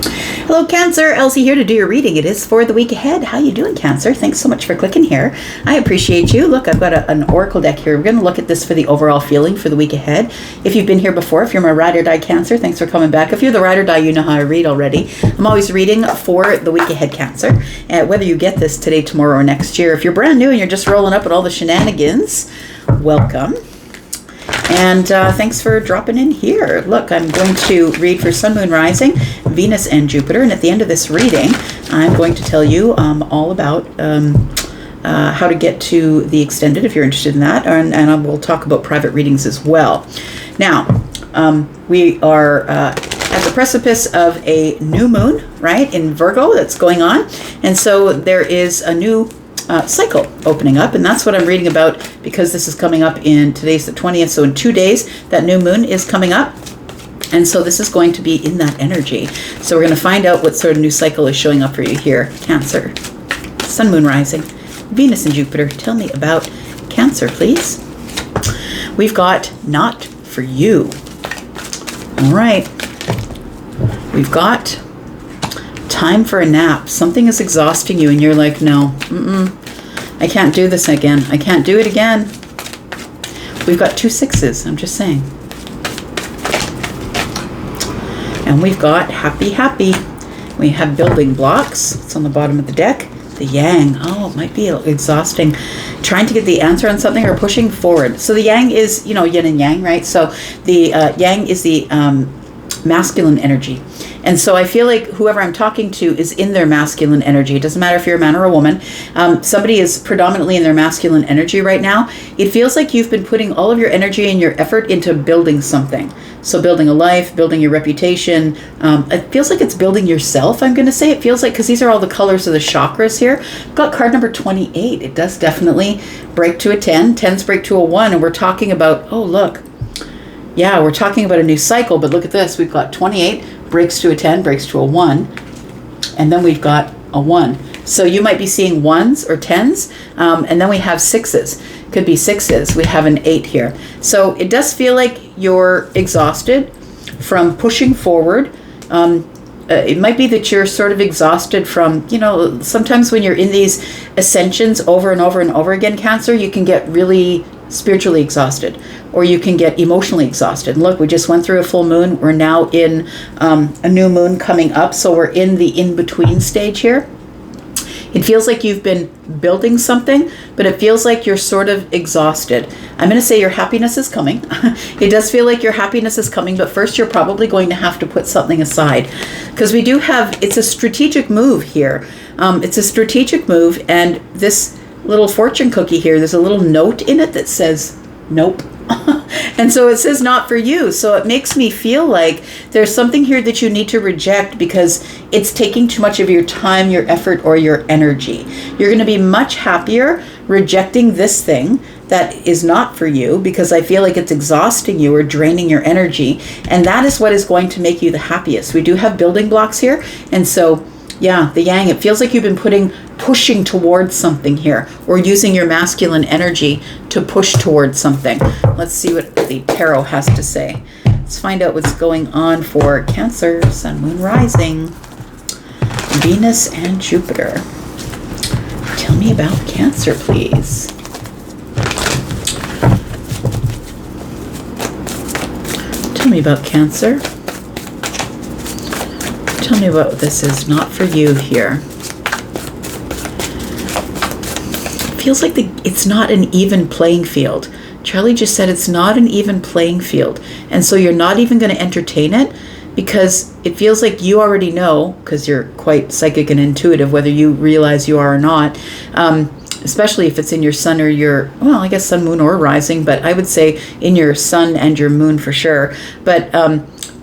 Hello, Cancer. Elsie here to do your reading. It is for the week ahead. How you doing, Cancer? Thanks so much for clicking here. I appreciate you. Look, I've got an oracle deck here. We're going to look at this for the overall feeling for the week ahead. If you've been here before, if you're my ride or die Cancer, thanks for coming back. If you're the ride or die, you know how I read already. I'm always reading for the week ahead, Cancer. Whether you get this today, tomorrow, or next year. If you're brand new and you're just rolling up with all the shenanigans, welcome. And thanks for dropping in here. Look, I'm going to read for Sun, Moon, Rising, Venus, and Jupiter. And at the end of this reading, I'm going to tell you all about how to get to the extended if you're interested in that. And we'll talk about private readings as well. Now, we are at the precipice of a new moon, right, in Virgo that's going on. And so there is a new cycle opening up, and that's what I'm reading about because this is coming up in today's the 20th, so in 2 days that new moon is coming up, and so this is going to be in that energy. So we're going to find out what sort of new cycle is showing up for you here, Cancer. Sun, Moon, Rising, Venus, and Jupiter. Tell me about Cancer, please. We've got not for you. All right. We've got time for a nap. Something is exhausting you and you're like, no, I can't do this again. I can't do it again. We've got 2 6s, I'm just saying. And we've got happy. We have building blocks. It's on the bottom of the deck. The yang. Oh, it might be exhausting. Trying to get the answer on something or pushing forward. So the yang is, yin and yang, right? So the yang is the masculine energy. And so I feel like whoever I'm talking to is in their masculine energy. It doesn't matter if you're a man or a woman. Somebody is predominantly in their masculine energy right now. It feels like you've been putting all of your energy and your effort into building something. So building a life, building your reputation. It feels like it's building yourself, I'm going to say. It feels like, because these are all the colors of the chakras here. I've got card number 28. It does definitely break to a 10. 10s break to a 1. And we're talking about, oh, look. Yeah, we're talking about a new cycle. But look at this. We've got 28. Breaks to a 10, breaks to a 1, and then we've got a 1. So you might be seeing 1s or 10s, and then we have 6s. Could be 6s. We have an 8 here. So it does feel like you're exhausted from pushing forward. It might be that you're sort of exhausted from, sometimes when you're in these ascensions over and over and over again, Cancer, you can get really spiritually exhausted, or you can get emotionally exhausted. And look, we just went through a full moon. We're now in a new moon coming up, so we're in the in-between stage here. It feels like you've been building something, but it feels like you're sort of exhausted. I'm going to say your happiness is coming. It does feel like your happiness is coming, but first you're probably going to have to put something aside, because we do have, it's a strategic move here. It's a strategic move, and this little fortune cookie here, there's a little note in it that says nope. And so it says not for you. So it makes me feel like there's something here that you need to reject because it's taking too much of your time, your effort, or your energy. You're going to be much happier rejecting this thing that is not for you, because I feel like it's exhausting you or draining your energy. And that is what is going to make you the happiest. We do have building blocks here. And so yeah, the yang, it feels like you've been pushing towards something here, or using your masculine energy to push towards something. Let's see what the tarot has to say. Let's find out what's going on for Cancer, Sun, Moon, Rising, Venus, and Jupiter. Tell me about Cancer, please. Tell me about Cancer. Tell me what this is not for you here. It feels like it's not an even playing field. Charlie just said it's not an even playing field. And so you're not even going to entertain it, because it feels like you already know, because you're quite psychic and intuitive, whether you realize you are or not, especially if it's in your sun or your, well, I guess sun, moon, or rising, but I would say in your sun and your moon for sure. But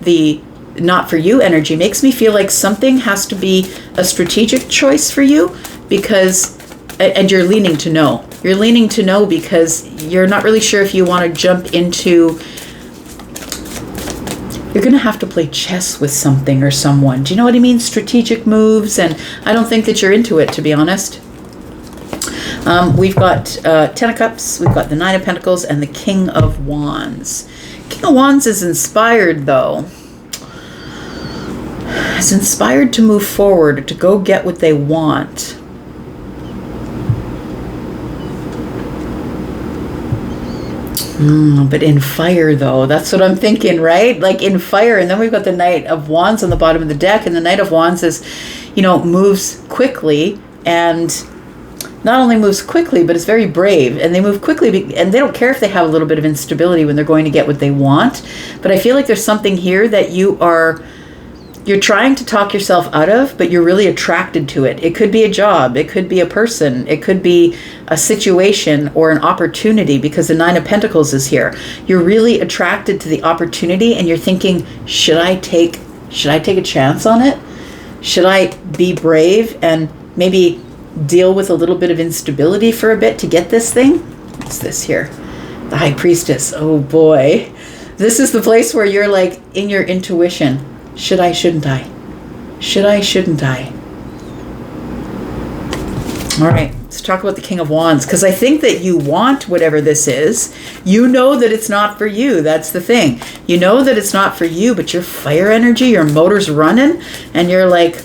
the not for you energy makes me feel like something has to be a strategic choice for you, because, and you're leaning to no. You're leaning to no because you're not really sure if you want to jump into, you're going to have to play chess with something or someone. Do you know what I mean? Strategic moves, and I don't think that you're into it, to be honest. We've got 10 of Cups, we've got the 9 of Pentacles, and the King of Wands. King of Wands is inspired, though. is inspired to move forward, to go get what they want. But in fire, though, that's what I'm thinking, right? Like in fire. And then we've got the Knight of Wands on the bottom of the deck. And the Knight of Wands is, moves quickly, and not only moves quickly, but it's very brave. And they move quickly, and they don't care if they have a little bit of instability when they're going to get what they want. But I feel like there's something here that you're trying to talk yourself out of, but you're really attracted to it. It could be a job, it could be a person, it could be a situation or an opportunity, because the Nine of Pentacles is here. You're really attracted to the opportunity, and you're thinking, should I take a chance on it? Should I be brave and maybe deal with a little bit of instability for a bit to get this thing? What's this here? The High Priestess. Oh boy. This is the place where you're like in your intuition. Should I, shouldn't I? Should I, shouldn't I? All right, let's talk about the King of Wands, because I think that you want whatever this is. You know that it's not for you. That's the thing. You know that it's not for you, but your fire energy, your motor's running, and you're like,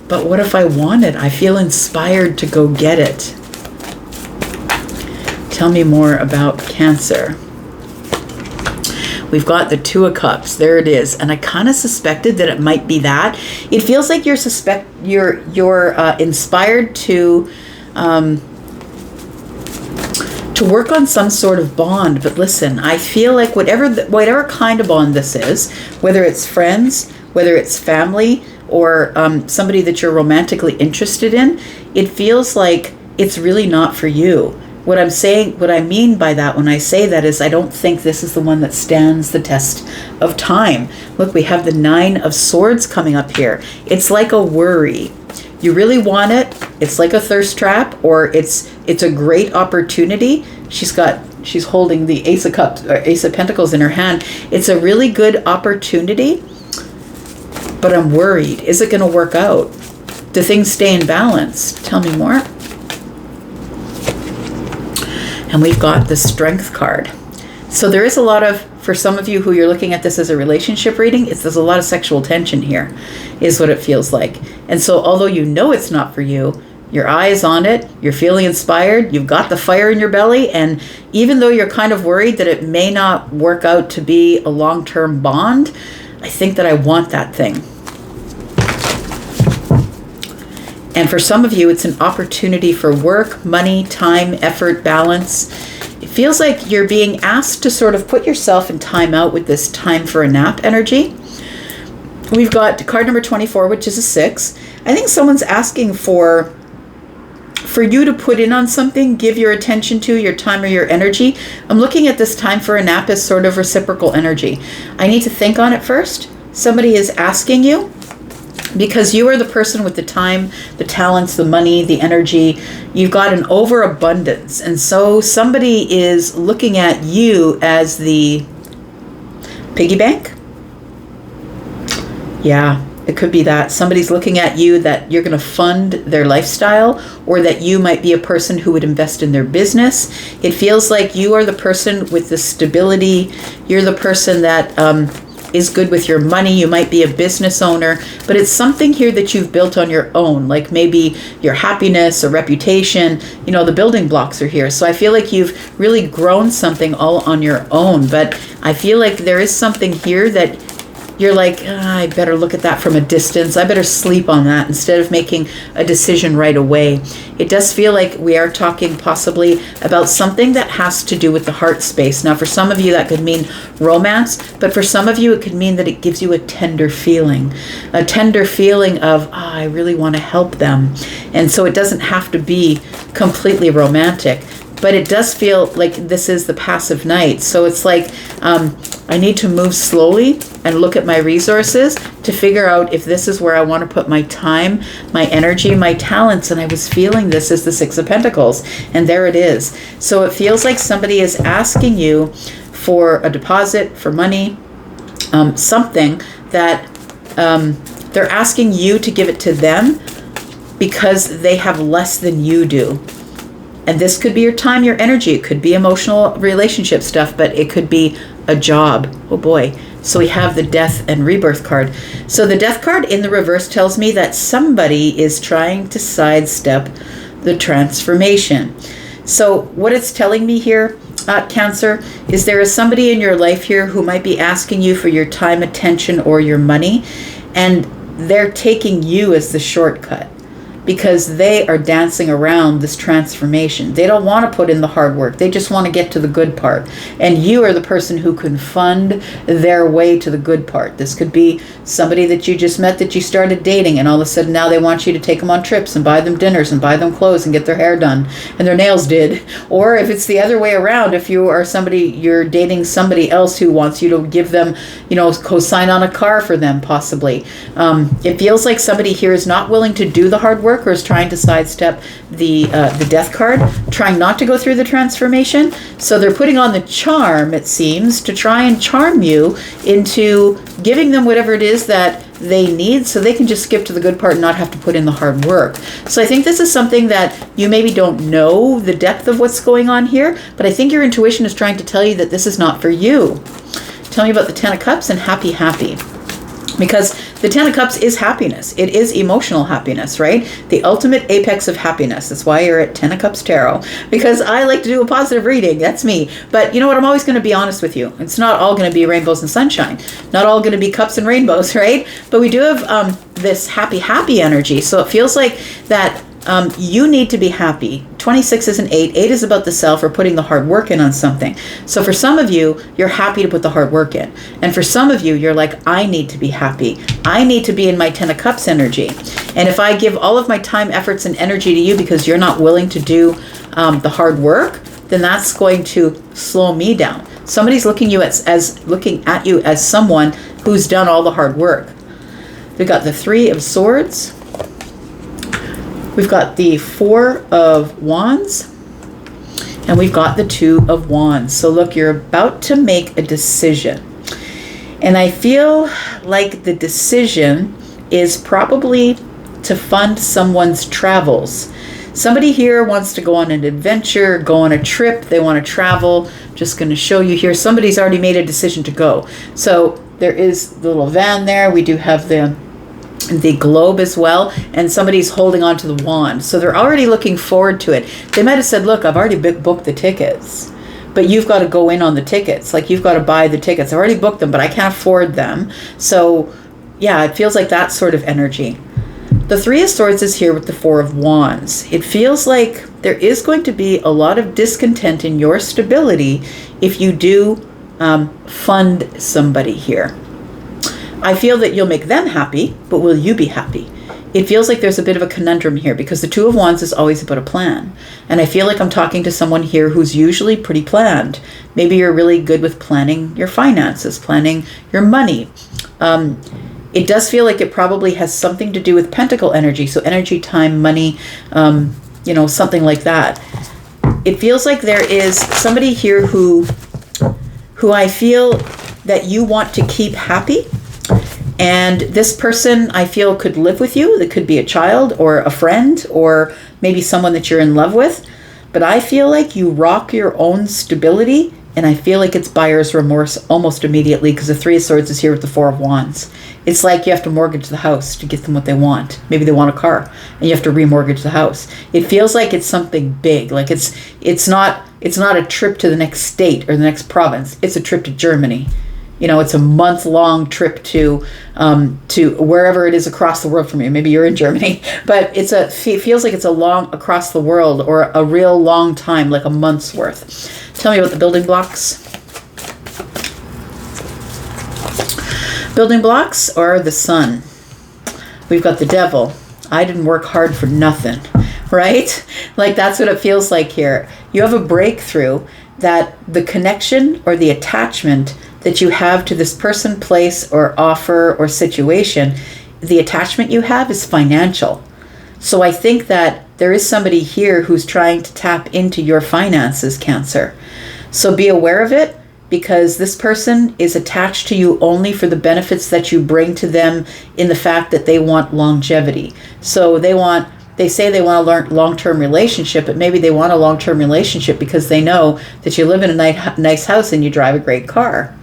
but what if I want it? I feel inspired to go get it. Tell me more about Cancer. We've got the Two of Cups. There it is. And I kind of suspected that it might be that. It feels like you're inspired to work on some sort of bond. But listen, I feel like whatever kind of bond this is, whether it's friends, whether it's family, or somebody that you're romantically interested in, it feels like it's really not for you. What I mean by that when I say that is I don't think this is the one that stands the test of time. Look, we have the Nine of Swords coming up here. It's like a worry. You really want it. It's like a thirst trap, or it's a great opportunity. She's holding the Ace of Cups or Ace of Pentacles in her hand. It's a really good opportunity, but I'm worried. Is it going to work out? Do things stay in balance? Tell me more. And we've got the Strength card. So there is a lot of, for some of you who you're looking at this as a relationship reading, there's a lot of sexual tension here, is what it feels like. And so although you know it's not for you, your eye is on it, you're feeling inspired, you've got the fire in your belly, and even though you're kind of worried that it may not work out to be a long-term bond, I think that I want that thing. And for some of you, it's an opportunity for work, money, time, effort, balance. It feels like you're being asked to sort of put yourself in time out with this time for a nap energy. We've got card number 24, which is a 6. I think someone's asking for you to put in on something, give your attention to, your time or your energy. I'm looking at this time for a nap as sort of reciprocal energy. I need to think on it first. Somebody is asking you, because you are the person with the time, the talents, the money, the energy. You've got an overabundance. And so somebody is looking at you as the piggy bank. Yeah, it could be that. Somebody's looking at you that you're going to fund their lifestyle, or that you might be a person who would invest in their business. It feels like you are the person with the stability. You're the person that is good with your money. You might be a business owner, but it's something here that you've built on your own, like maybe your happiness, a reputation. The building blocks are here. So I feel like you've really grown something all on your own, but I feel like there is something here that you're like, I better look at that from a distance. I better sleep on that instead of making a decision right away. It does feel like we are talking possibly about something that has to do with the heart space. Now, for some of you, that could mean romance, but for some of you, it could mean that it gives you a tender feeling of, I really want to help them. And so it doesn't have to be completely romantic. But it does feel like this is the passive knight. So it's like I need to move slowly and look at my resources to figure out if this is where I want to put my time, my energy, my talents. And I was feeling this as the Six of Pentacles. And there it is. So it feels like somebody is asking you for a deposit, for money, something that they're asking you to give it to them because they have less than you do. And this could be your time, your energy. It could be emotional relationship stuff, but it could be a job. Oh boy, So we have the death and rebirth card. So the death card in the reverse tells me that somebody is trying to sidestep the transformation. So what it's telling me here, Cancer, is there is somebody in your life here who might be asking you for your time, attention, or your money, and they're taking you as the shortcut because they are dancing around this transformation. They don't want to put in the hard work. They just want to get to the good part. And you are the person who can fund their way to the good part. This could be somebody that you just met, that you started dating, and all of a sudden now they want you to take them on trips and buy them dinners and buy them clothes and get their hair done and their nails did. Or if it's the other way around, if you are somebody, you're dating somebody else who wants you to give them, co-sign on a car for them possibly. It feels like somebody here is not willing to do the hard work, or is trying to sidestep the death card, trying not to go through the transformation. So they're putting on the charm, it seems, to try and charm you into giving them whatever it is that they need so they can just skip to the good part and not have to put in the hard work. So I think this is something that you maybe don't know the depth of what's going on here, but I think your intuition is trying to tell you that this is not for you. Tell me about the Ten of Cups and happy. Because the Ten of Cups is happiness. It is emotional happiness, right? The ultimate apex of happiness. That's why you're at Ten of Cups Tarot. Because I like to do a positive reading. That's me. But you know what? I'm always going to be honest with you. It's not all going to be rainbows and sunshine. Not all going to be cups and rainbows, right? But we do have this happy energy. So it feels like that you need to be happy. 26 is an 8. 8 is about the self, or putting the hard work in on something. So for some of you, you're happy to put the hard work in. And for some of you, you're like, I need to be happy. I need to be in my Ten of Cups energy. And if I give all of my time, efforts, and energy to you because you're not willing to do the hard work, then that's going to slow me down. Somebody's looking at you as someone who's done all the hard work. We've got the Three of Swords. We've got the Four of Wands, and we've got the Two of Wands. So look, you're about to make a decision. And I feel like the decision is probably to fund someone's travels. Somebody here wants to go on an adventure, go on a trip, they want to travel. Just going to show you here, somebody's already made a decision to go. So there is the little van there. We do have the globe as well, and somebody's holding on to the wand. So they're already looking forward to it. They might have said, look, I've already booked the tickets, but you've got to go in on the tickets. Like, you've got to buy the tickets. I've already booked them, but I can't afford them. So yeah, it feels like that sort of energy. The Three of Swords is here with the Four of Wands. It feels like there is going to be a lot of discontent in your stability if you do fund somebody here. I feel that you'll make them happy, but will you be happy? It feels like there's a bit of a conundrum here because the Two of Wands is always about a plan. And I feel like I'm talking to someone here who's usually pretty planned. Maybe you're really good with planning your finances, planning your money. It does feel like it probably has something to do with Pentacle energy. So energy, time, money, something like that. It feels like there is somebody here who I feel that you want to keep happy. And this person, I feel, could live with you. That could be a child or a friend or maybe someone that you're in love with. But I feel like you rock your own stability, and I feel like it's buyer's remorse almost immediately because the Three of Swords is here with the Four of Wands. It's like you have to mortgage the house to get them what they want. Maybe they want a car, and you have to remortgage the house. It feels like it's something big. Like it's not a trip to the next state or the next province. It's a trip to Germany. It's a month-long trip to wherever it is across the world from you. Maybe you're in Germany, but it feels like it's a long across the world, or a real long time, like a month's worth. Tell me about the building blocks. Building blocks are the Sun. We've got the Devil. I didn't work hard for nothing, right? Like, that's what it feels like here. You have a breakthrough that the connection or the attachment that you have to this person, place, or offer or situation, the attachment you have is financial. So I think that there is somebody here who's trying to tap into your finances, Cancer. So be aware of it, because this person is attached to you only for the benefits that you bring to them, in the fact that they want longevity. So they say they want a long-term relationship, but maybe they want a long-term relationship because they know that you live in a nice house and you drive a great car.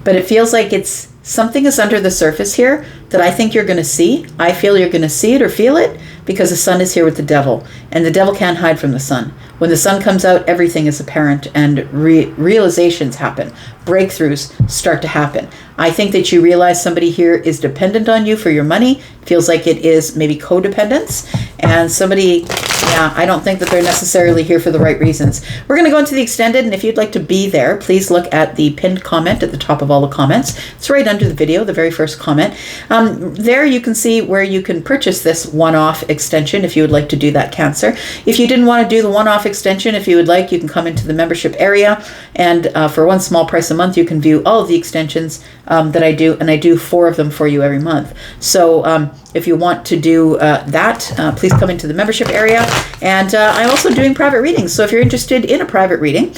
but it feels like it's something is under the surface here that I think you're going to see. I feel you're going to see it or feel it because the sun is here with the devil, and the devil can't hide from the sun. When the sun comes out, everything is apparent, and realizations happen. Breakthroughs start to happen. I think that you realize somebody here is dependent on you for your money. Feels like it is maybe codependence. And somebody, yeah, I don't think that they're necessarily here for the right reasons. We're going to go into the extended, and if you'd like to be there, please look at the pinned comment at the top of all the comments. It's right under the video, the very first comment. There you can see where you can purchase this one-off extension if you would like to do that, Cancer. If you didn't want to do the one-off extension, if you would like, you can come into the membership area, and for one small price a month, you can view all of the extensions that I do, and I do 4 of them for you every month. So if you want to do that, please come into the membership area. And I'm also doing private readings. So if you're interested in a private reading,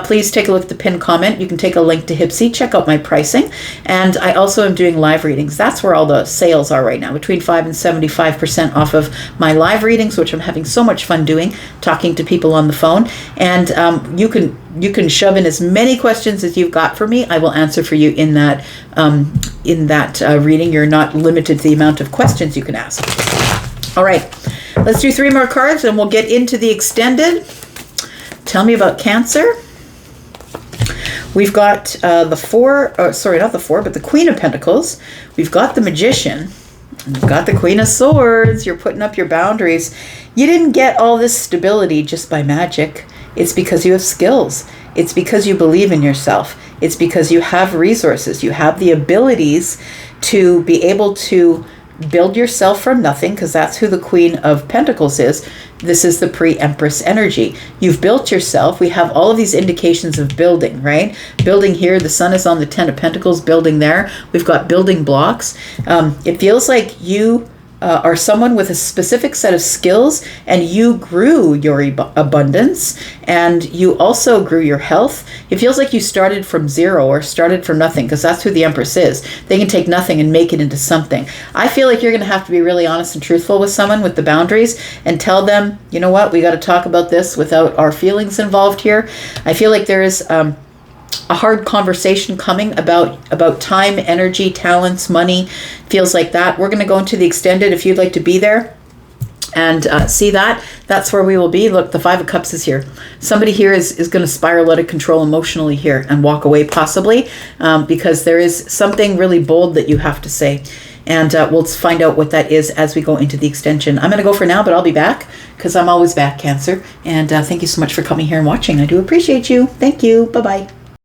please take a look at the pinned comment. You can take a link to Hypsee, check out my pricing. And I also am doing live readings. That's where all the sales are right now, between 5 and 75% off of my live readings, which I'm having so much fun doing, talking to people on the phone. And you can shove in as many questions as you've got for me. I will answer for you in that reading. You're not limited to the amount of questions you can ask. All right, let's do 3 more cards and we'll get into the extended. Tell me about Cancer. We've got the Queen of Pentacles. We've got the Magician. And we've got the Queen of Swords. You're putting up your boundaries. You didn't get all this stability just by magic. It's because you have skills. It's because you believe in yourself. It's because you have resources. You have the abilities to be able to build yourself from nothing, because that's who the Queen of Pentacles is. This is the pre-Empress energy. You've built yourself. We have all of these indications of building, right? Building here, the sun is on the 10 of Pentacles, building there. We've got building blocks. It feels like you are someone with a specific set of skills, and you grew your abundance, and you also grew your health. It feels like you started from zero or started from nothing, because that's who the Empress is. They can take nothing and make it into something. I feel like you're going to have to be really honest and truthful with someone with the boundaries and tell them, you know what, we got to talk about this without our feelings involved here. I feel like there is a hard conversation coming about time, energy, talents, money. Feels like that. We're going to go into the extended if you'd like to be there and see that. That's where we will be. Look, the 5 of Cups is here. Somebody here is going to spiral out of control emotionally here and walk away possibly because there is something really bold that you have to say. And we'll find out what that is as we go into the extension. I'm going to go for now, but I'll be back because I'm always back, Cancer. And thank you so much for coming here and watching. I do appreciate you. Thank you. Bye-bye.